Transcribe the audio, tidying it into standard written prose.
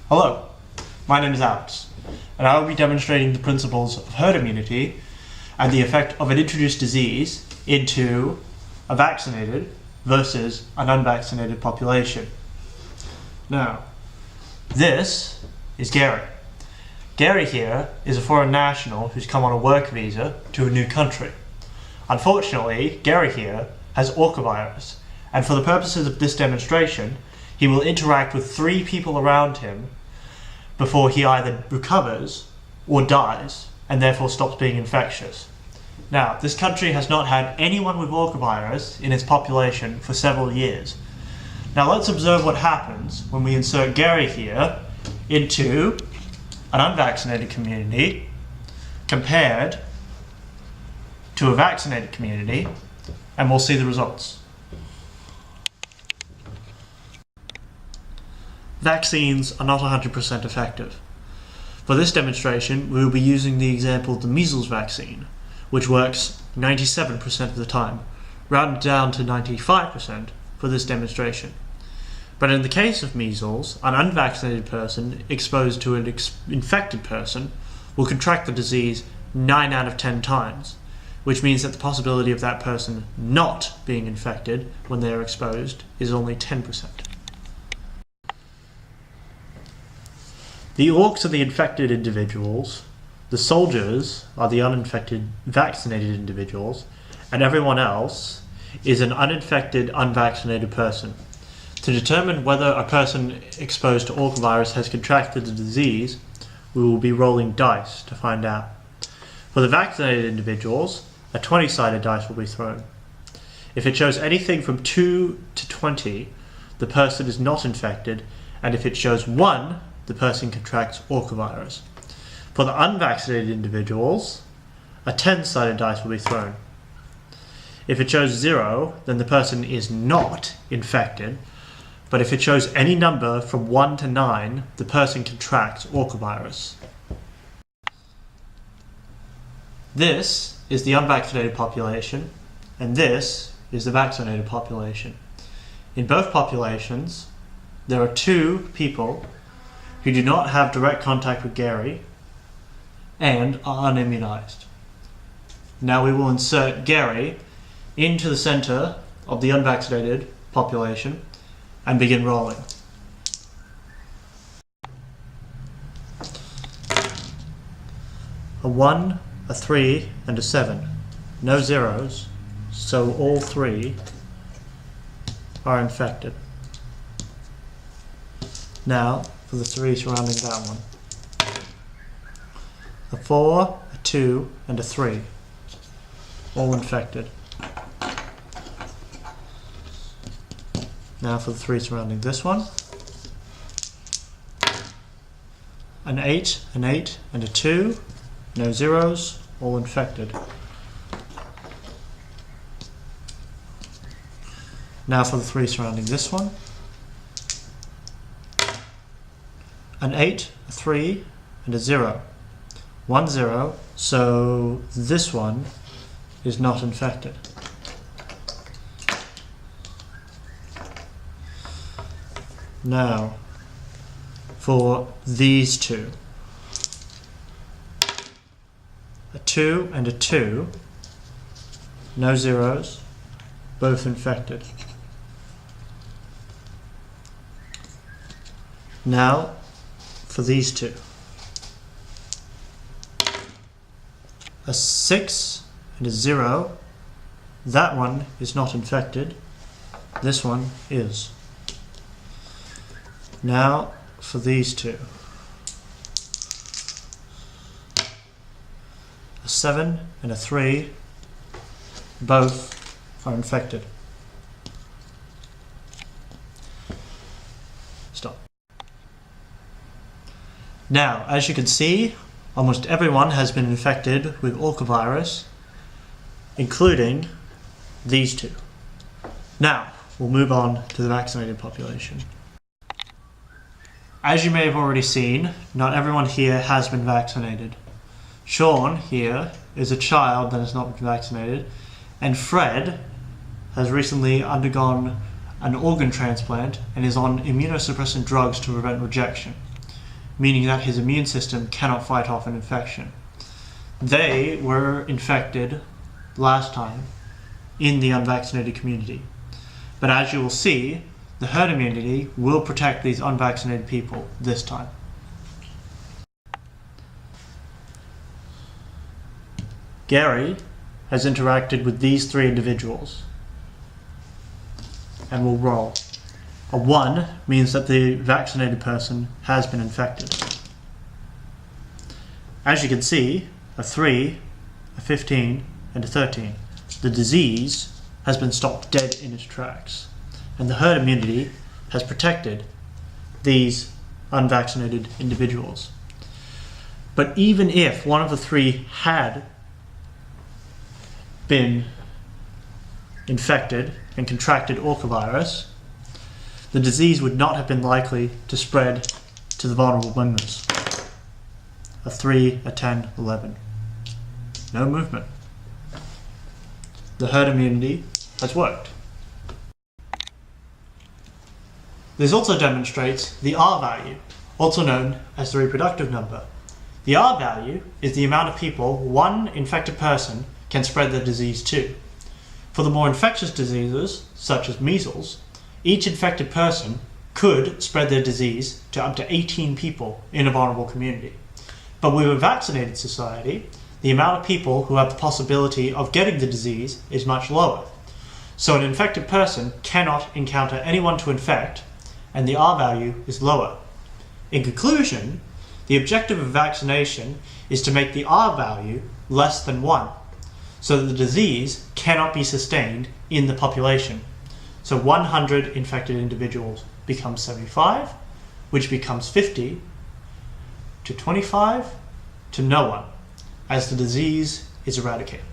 Hello, my name is Alex, and I will be demonstrating the principles of herd immunity and the effect of an introduced disease into a vaccinated versus an unvaccinated population. Now, this is Gary. Gary here is a foreign national who's come on a work visa to a new country. Unfortunately, Gary here has Orca virus, and for the purposes of this demonstration, he will interact with 3 people around him before he either recovers or dies, and therefore stops being infectious. Now, this country has not had anyone with Orca virus in its population for several years. Now let's observe what happens when we insert Gary here into an unvaccinated community compared to a vaccinated community, and we'll see the results. Vaccines are not 100% effective. For this demonstration, we will be using the example of the measles vaccine, which works 97% of the time, rounded down to 95% for this demonstration. But in the case of measles, an unvaccinated person exposed to an infected person will contract the disease 9 out of 10 times, which means that the possibility of that person not being infected when they are exposed is only 10%. The orcs are the infected individuals, the soldiers are the uninfected vaccinated individuals, and everyone else is an uninfected unvaccinated person. To determine whether a person exposed to Orca virus has contracted the disease, we will be rolling dice to find out. For the vaccinated individuals, a 20-sided dice will be thrown. If it shows anything from 2 to 20, the person is not infected, and if it shows 1, the person contracts Orca virus. For the unvaccinated individuals, a 10-sided dice will be thrown. If it shows 0, then the person is not infected, but if it shows any number from 1 to 9, the person contracts Orca virus. This is the unvaccinated population, and this is the vaccinated population. In both populations, there are 2 people who do not have direct contact with Gary and are unimmunized. Now we will insert Gary into the center of the unvaccinated population and begin rolling. A 1, a 3, and a 7. No zeros, so all 3 are infected. Now, for the 3 surrounding that one. A 4, a 2, and a 3. All infected. Now for the 3 surrounding this one. An 8, an 8, and a 2. No zeros. All infected. Now for the 3 surrounding this one. An 8, a 3, and a 0. 1 0, so this one is not infected. Now, for these 2. A 2 and a 2, no zeros, both infected. Now, for these 2. A 6 and a 0, that one is not infected, this one is. Now for these 2. A 7 and a 3, both are infected. Stop. Now, as you can see, almost everyone has been infected with Orca virus, including these 2. Now, we'll move on to the vaccinated population. As you may have already seen, not everyone here has been vaccinated. Sean here is a child that has not been vaccinated, and Fred has recently undergone an organ transplant and is on immunosuppressant drugs to prevent rejection. meaning that his immune system cannot fight off an infection. They were infected last time in the unvaccinated community. But as you will see, the herd immunity will protect these unvaccinated people this time. Gary has interacted with these three individuals and will roll. A 1 means that the vaccinated person has been infected. As you can see, a 3, a 15, and a 13. The disease has been stopped dead in its tracks, and the herd immunity has protected these unvaccinated individuals. But even if one of the three had been infected and contracted orcavirus, the disease would not have been likely to spread to the vulnerable members. A 3, a 10, 11. No movement. The herd immunity has worked. This also demonstrates the R value, also known as the reproductive number. The R value is the amount of people one infected person can spread the disease to. For the more infectious diseases, such as measles, each infected person could spread their disease to up to 18 people in a vulnerable community. But with a vaccinated society, the amount of people who have the possibility of getting the disease is much lower. So an infected person cannot encounter anyone to infect, and the R value is lower. In conclusion, the objective of vaccination is to make the R value less than 1, so that the disease cannot be sustained in the population. So 100 infected individuals becomes 75, which becomes 50, to 25, to no one, as the disease is eradicated.